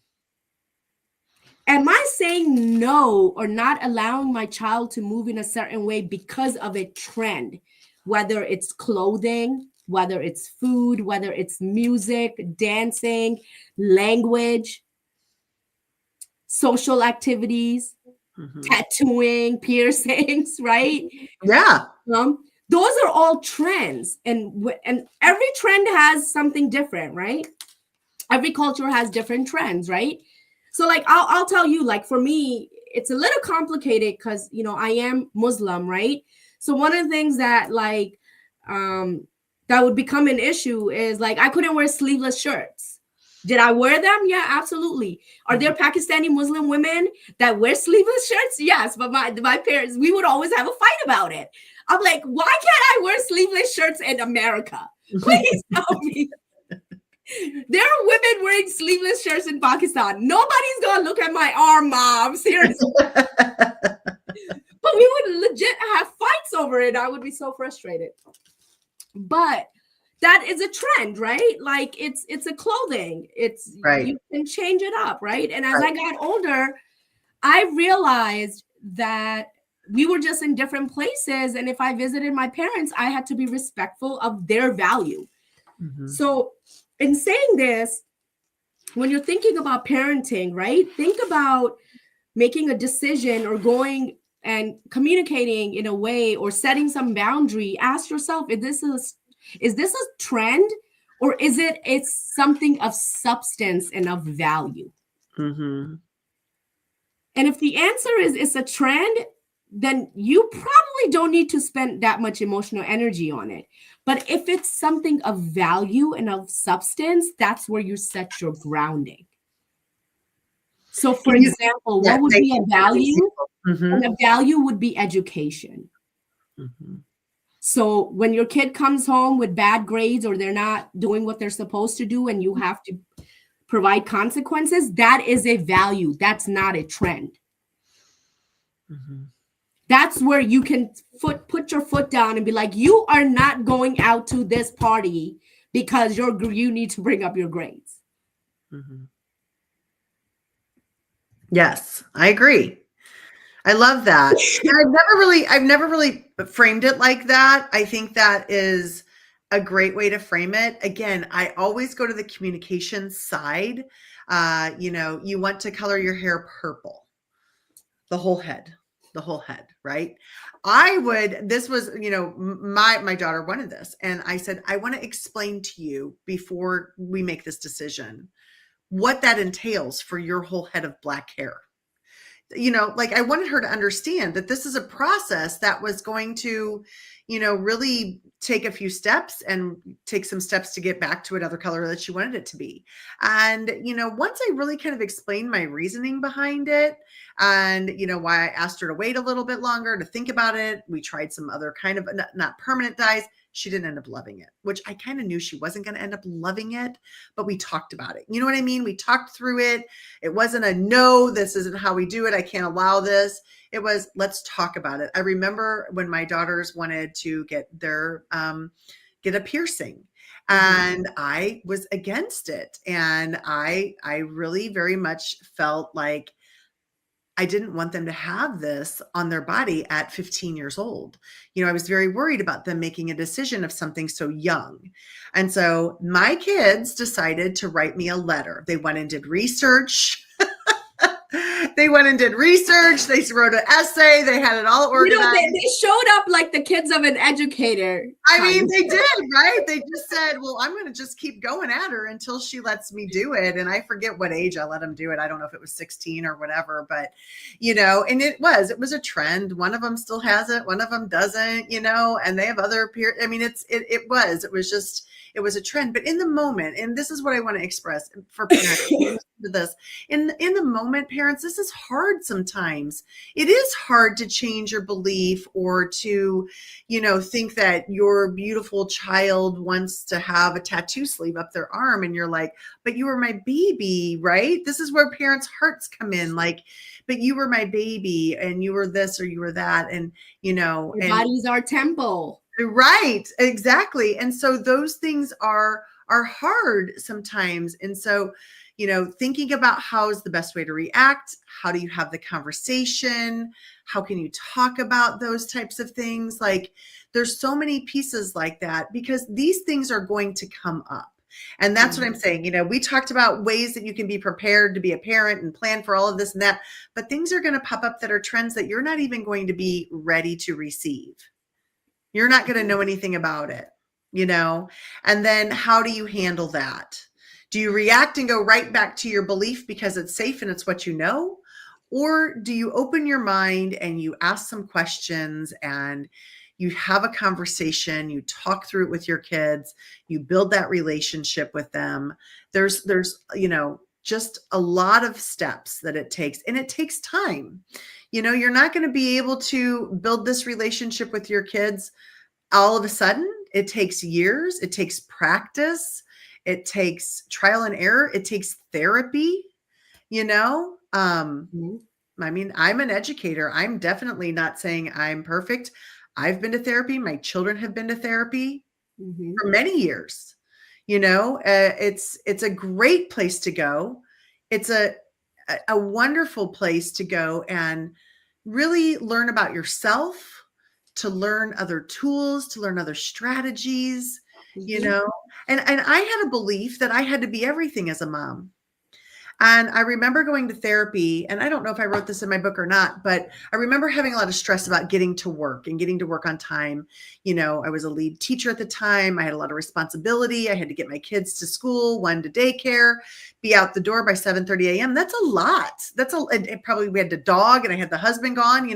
Am I saying no or not allowing my child to move in a certain way because of a trend, whether it's clothing, whether it's food, whether it's music, dancing, language, social activities, Mm-hmm. tattooing, piercings, right? Yeah. Those are all trends, and every trend has something different, right? Every culture has different trends, right? So like I'll tell you, like for me, it's a little complicated because I am Muslim, right? So one of the things that that would become an issue is like I couldn't wear sleeveless shirts. Did I wear them? Yeah, absolutely. Are there Pakistani Muslim women that wear sleeveless shirts? Yes, but my parents, we would always have a fight about it. I'm like, why can't I wear sleeveless shirts in America? Please tell me. There are women wearing sleeveless shirts in Pakistan. Nobody's gonna look at my arm, Mom. Seriously. But we would legit have fights over it. I would be so frustrated. But that is a trend, right? Like it's a clothing. It's right. You can change it up, right? And as I got older, I realized that we were just in different places. And if I visited my parents, I had to be respectful of their value. Mm-hmm. So in saying this, when you're thinking about parenting, right, think about making a decision or going and communicating in a way or setting some boundary. Ask yourself, is this a trend, or is it's something of substance and of value? Mm-hmm. And if the answer is it's a trend, then you probably don't need to spend that much emotional energy on it. But if it's something of value and of substance, that's where you set your grounding. So, for example, what would be a value? Mm-hmm. And a value would be education. Mm-hmm. So when your kid comes home with bad grades or they're not doing what they're supposed to do and you have to provide consequences, that is a value. That's not a trend. Mm-hmm. That's where you can put your foot down and be like, you are not going out to this party because you need to bring up your grades. Mm-hmm. Yes, I agree. I love that. I've never really framed it like that. I think that is a great way to frame it. Again, I always go to the communication side. You want to color your hair purple, the whole head, right? This was, my daughter wanted this. And I said, I want to explain to you before we make this decision, what that entails for your whole head of black hair. I wanted her to understand that this is a process that was going to, really take a few steps and take some steps to get back to another color that she wanted it to be. And, once I really kind of explained my reasoning behind it and, why I asked her to wait a little bit longer to think about it, we tried some other kind of not permanent dyes. She didn't end up loving it, which I kind of knew she wasn't going to end up loving it, but we talked about it. You know what I mean? We talked through it. It wasn't a no, this isn't how we do it. I can't allow this. It was, let's talk about it. I remember when my daughters wanted to get get a piercing, and I was against it. And I really very much felt like I didn't want them to have this on their body at 15 years old. I was very worried about them making a decision of something so young. And so my kids decided to write me a letter. They went and did research. They went and did research. They wrote an essay. They had it all organized. They showed up like the kids of an educator. I mean, they did, right? They just said, well, I'm going to just keep going at her until she lets me do it. And I forget what age I let them do it. I don't know if it was 16 or whatever, but, and it was a trend. One of them still has it. One of them doesn't, and they have other peers. I mean, it was a trend, but in the moment, and this is what I want to express for parents to this, in the moment, parents, this is hard sometimes. It is hard to change your belief or to, think that your beautiful child wants to have a tattoo sleeve up their arm. And you're like, but you were my baby, right? This is where parents' hearts come in. Like, but you were my baby and you were this or you were that. And, your body's our temple. Right, exactly. And so those things are hard sometimes. And so, thinking about how is the best way to react, how do you have the conversation, how can you talk about those types of things? Like there's so many pieces like that because these things are going to come up. And that's what I'm saying. We talked about ways that you can be prepared to be a parent and plan for all of this and that, but things are going to pop up that are trends that you're not even going to be ready to receive. You're not going to know anything about it, And then how do you handle that? Do you react and go right back to your belief because it's safe and it's what you know? Or do you open your mind and you ask some questions and you have a conversation, you talk through it with your kids, you build that relationship with them. There's, just a lot of steps that it takes, and it takes time. You're not going to be able to build this relationship with your kids all of a sudden. It takes years. It takes practice. It takes trial and error. It takes therapy, I mean, I'm an educator. I'm definitely not saying I'm perfect. I've been to therapy. My children have been to therapy for many years. It's a great place to go. It's a wonderful place to go and really learn about yourself, to learn other tools, to learn other strategies, and I had a belief that I had to be everything as a mom. And I remember going to therapy, and I don't know if I wrote this in my book or not, but I remember having a lot of stress about getting to work and getting to work on time. I was a lead teacher at the time. I had a lot of responsibility. I had to get my kids to school, one to daycare, be out the door by 7:30 a.m. That's a lot. And probably we had the dog and I had the husband gone,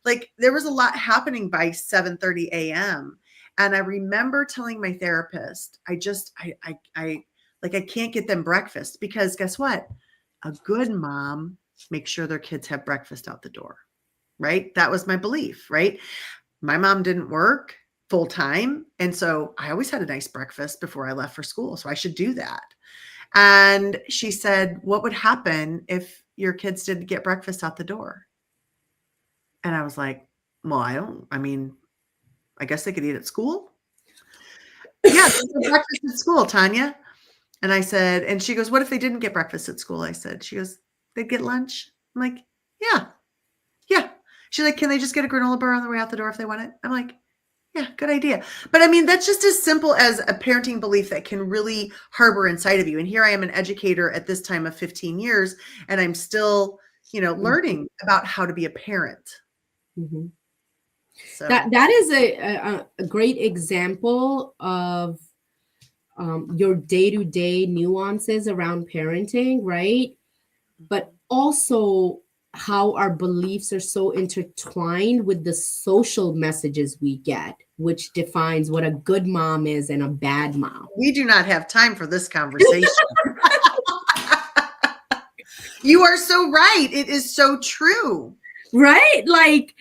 like there was a lot happening by 7:30 a.m. And I remember telling my therapist, I can't get them breakfast because guess what? A good mom makes sure their kids have breakfast out the door, right? That was my belief, right? My mom didn't work full time. And so I always had a nice breakfast before I left for school. So I should do that. And she said, what would happen if your kids didn't get breakfast out the door? And I was like, well, I guess they could eat at school. Yeah, breakfast at school, Tanya. And I said, and she goes, what if they didn't get breakfast at school? I said, she goes, they'd get lunch. I'm like, yeah. She's like, can they just get a granola bar on the way out the door if they want it? I'm like, yeah, good idea. But I mean, that's just as simple as a parenting belief that can really harbor inside of you. And here I am an educator at this time of 15 years, and I'm still, learning about how to be a parent. Mm-hmm. So that is a great example of your day-to-day nuances around parenting, right? But also how our beliefs are so intertwined with the social messages we get, which defines what a good mom is and a bad mom. We do not have time for this conversation. You are so right. It is so true. Right? Like,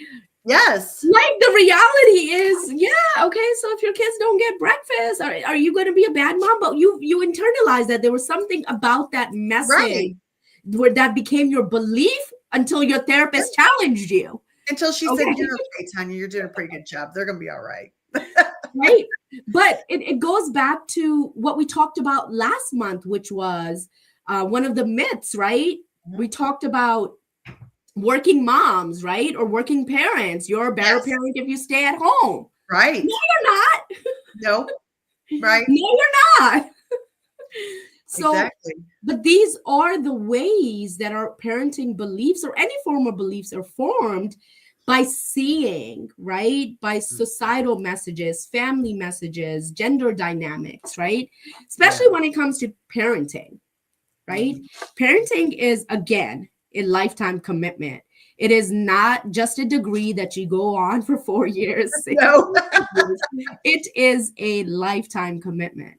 yes. Like the reality is, yeah, okay, so if your kids don't get breakfast, are you going to be a bad mom? But you internalize that there was something about that message where that became your belief until your therapist challenged you. Until she said, you're okay, Tanya, you're doing a pretty good job. They're going to be all right. Right. But it goes back to what we talked about last month, which was one of the myths, right? Mm-hmm. We talked about working moms, right? Or working parents. You're a better parent if you stay at home. Right. No, you're not. No. Right. No, you're not. So, exactly. But these are the ways that our parenting beliefs or any form of beliefs are formed by seeing, right? By societal messages, family messages, gender dynamics, right? Especially when it comes to parenting, right? Parenting is, again, a lifetime commitment. It is not just a degree that you go on for 4 years. No. It is a lifetime commitment.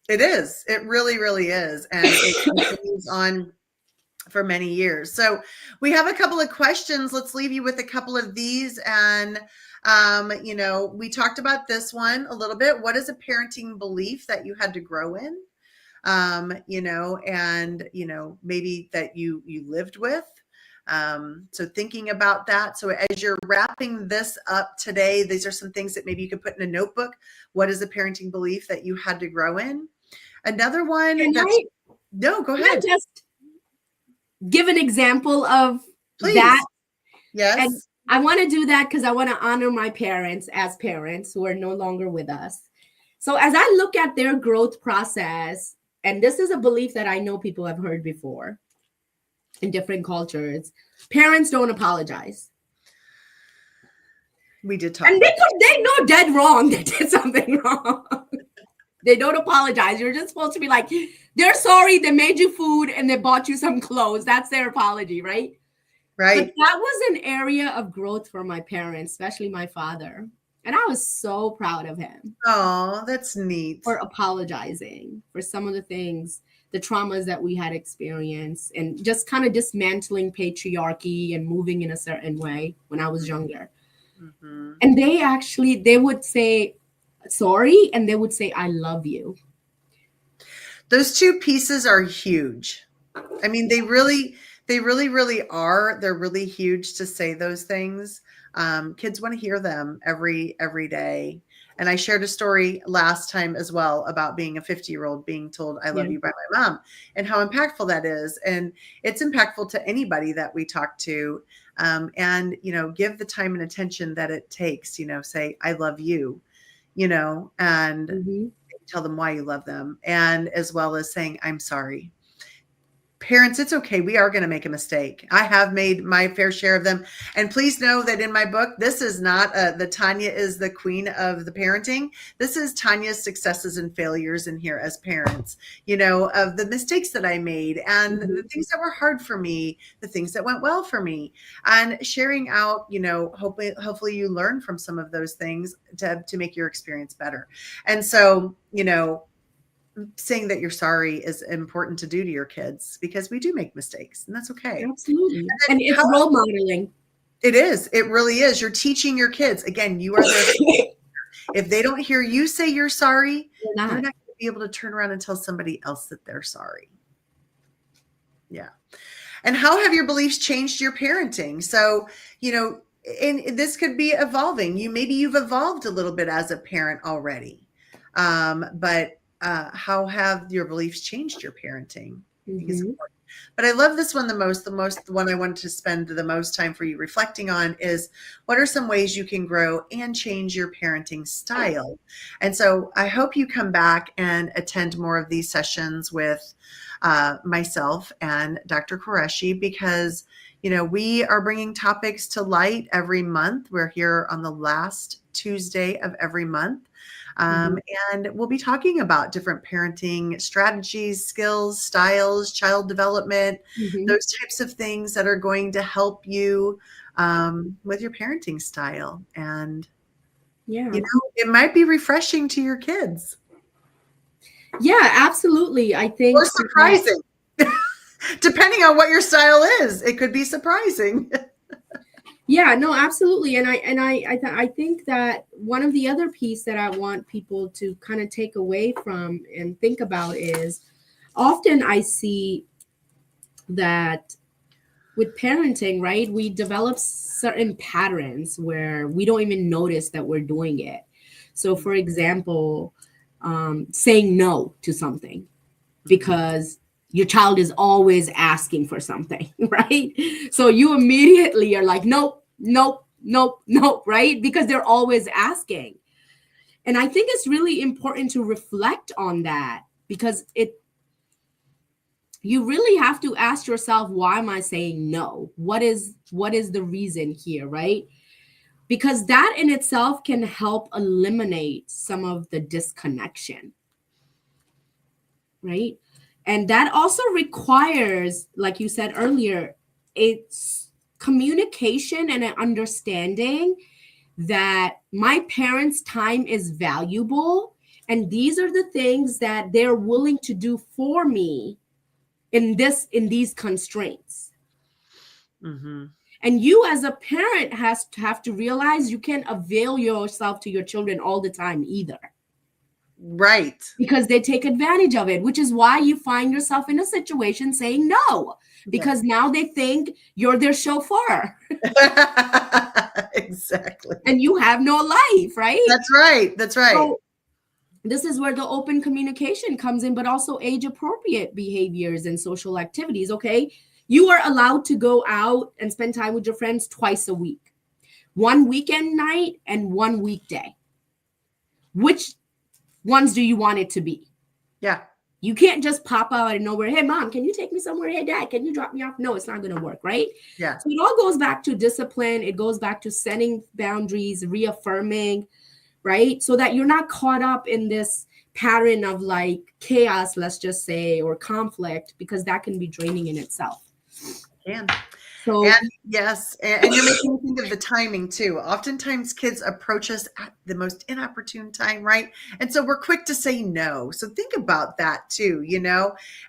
It is. It really, really is. And it continues on for many years. So we have a couple of questions. Let's leave you with a couple of these. And, we talked about this one a little bit. What is a parenting belief that you had to grow in? Maybe that you lived with. So thinking about that. So as you're wrapping this up today, these are some things that maybe you could put in a notebook. What is a parenting belief that you had to grow in? Another one no, go ahead. Just give an example of Please. that. Yes. And I want to do that because I want to honor my parents as parents who are no longer with us. So as I look at their growth process, and this is a belief that I know people have heard before in different cultures, parents don't apologize. We did talk. And they know dead wrong they did something wrong. They don't apologize. You're just supposed to be like, they're sorry, they made you food and they bought you some clothes. That's their apology, right? Right. But that was an area of growth for my parents, especially my father. And I was so proud of him. Oh, that's neat. For apologizing for some of the things, the traumas that we had experienced, and just kind of dismantling patriarchy and moving in a certain way when I was younger. Mm-hmm. And they would say sorry and they would say, I love you. Those two pieces are huge. I mean, they really are. They're really huge to say those things. Kids want to hear them every day. And I shared a story last time as well about being a 50-year-old being told I love you by my mom and how impactful that is. And it's impactful to anybody that we talk to. And, give the time and attention that it takes, say, I love you, and tell them why you love them. And as well as saying, I'm sorry. Parents, it's okay. We are going to make a mistake. I have made my fair share of them. And please know that in my book, this is not the Tanya is the queen of the parenting. This is Tanya's successes and failures in here as parents, of the mistakes that I made and the things that were hard for me, the things that went well for me, and sharing out, hopefully you learn from some of those things to make your experience better. And so, saying that you're sorry is important to do to your kids because we do make mistakes and that's okay. Absolutely. And it's role modeling. It is. It really is. You're teaching your kids. Again, you are there. If they don't hear you say you're sorry, they're not going to be able to turn around and tell somebody else that they're sorry. Yeah. And how have your beliefs changed your parenting? So, and this could be evolving. Maybe you've evolved a little bit as a parent already. But how have your beliefs changed your parenting? I think it's important. But I love this one the most. The one I wanted to spend the most time for you reflecting on is what are some ways you can grow and change your parenting style? And so I hope you come back and attend more of these sessions with myself and Dr. Qureshi because, we are bringing topics to light every month. We're here on the last Tuesday of every month. And we'll be talking about different parenting strategies, skills, styles, child development, those types of things that are going to help you with your parenting style. And, it might be refreshing to your kids. Yeah, absolutely. I think. Or surprising. Depending on what your style is, it could be surprising. Yeah, no, absolutely. And I think that one of the other piece that I want people to kind of take away from and think about is often I see that with parenting, right, we develop certain patterns where we don't even notice that we're doing it. So, for example, saying no to something because your child is always asking for something, right? So you immediately are like, nope, right? Because they're always asking. And I think it's really important to reflect on that because you really have to ask yourself, why am I saying no? What is the reason here, right? Because that in itself can help eliminate some of the disconnection, right? And that also requires, like you said earlier, it's communication and an understanding that my parents' time is valuable. And these are the things that they're willing to do for me in these constraints. And you as a parent have to realize you can't avail yourself to your children all the time either. Right. because they take advantage of it, which is why you find yourself in a situation saying no, because now they think you're their chauffeur Exactly. and you have no life, right? That's right. That's right. So this is where the open communication comes in, but also age appropriate behaviors and social activities. Okay. You are allowed to go out and spend time with your friends twice a week, one weekend night and one weekday. Which ones do you want it to be? Yeah. You can't just pop out of nowhere. Hey, mom, can you take me somewhere? Hey, dad, can you drop me off? No, it's not going to work, right? Yeah. So it all goes back to discipline. It goes back to setting boundaries, reaffirming, right? So that you're not caught up in this pattern of like chaos, let's just say, or conflict, because that can be draining in itself. Yeah. So And yes, and you're making me think of the timing too. Oftentimes kids approach us at the most inopportune time, right? And so we're quick to say no. So think about that too,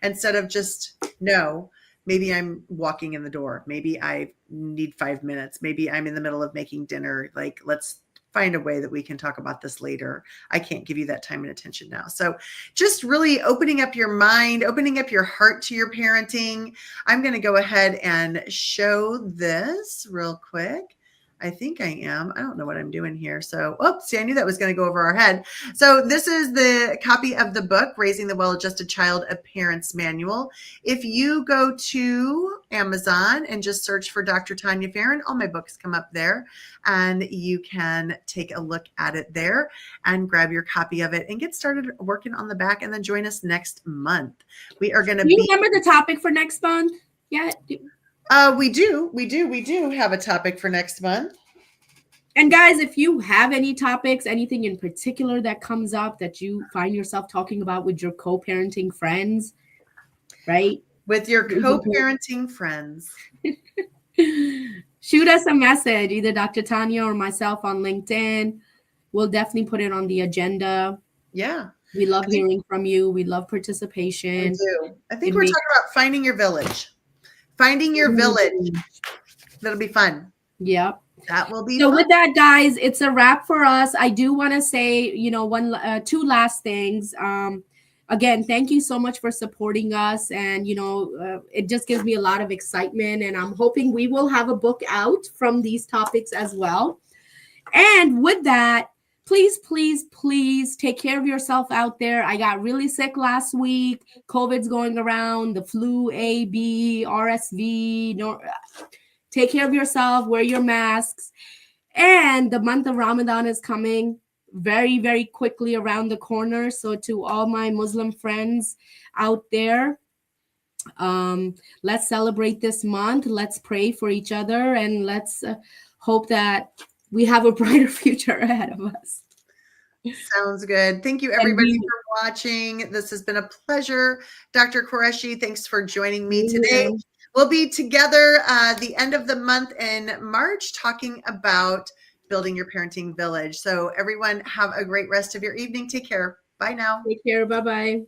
instead of just no, maybe I'm walking in the door. Maybe I need 5 minutes. Maybe I'm in the middle of making dinner. Like, let's find a way that we can talk about this later. I can't give you that time and attention now. So just really opening up your mind, opening up your heart to your parenting. I'm going to go ahead and show this real quick. I think I am. I don't know what I'm doing here. So, see, I knew that was going to go over our head. So this is the copy of the book, Raising the Well-Adjusted Child, A Parent's Manual. If you go to Amazon and just search for Dr. Tanya Farron, all my books come up there, and you can take a look at it there and grab your copy of it and get started working on the back, and then join us next month. We are going to do you remember the topic for next month yet? We do have a topic for next month. And guys, if you have any topics, anything in particular that comes up that you find yourself talking about with your co-parenting friends, right? With your co-parenting friends. Shoot us a message, either Dr. Tanya or myself on LinkedIn. We'll definitely put it on the agenda. Yeah. We love hearing from you. We love participation. We do. I think we're talking about finding your village. Finding your village. That'll be fun. Yep. That will be so fun. With that, guys, it's a wrap for us. I do want to say, two last things. Again, thank you so much for supporting us. And, it just gives me a lot of excitement. And I'm hoping we will have a book out from these topics as well. And with that, please, please, please take care of yourself out there. I got really sick last week. COVID's going around, the flu, A, B, RSV. Take care of yourself, wear your masks. And the month of Ramadan is coming very, very quickly around the corner. So to all my Muslim friends out there, let's celebrate this month. Let's pray for each other, and let's hope that we have a brighter future ahead of us. Sounds good. Thank you, everybody, for watching. This has been a pleasure. Dr. Qureshi, thanks for joining me today. We'll be together the end of the month in March talking about building your parenting village. So everyone, have a great rest of your evening. Take care. Bye now. Take care. Bye-bye.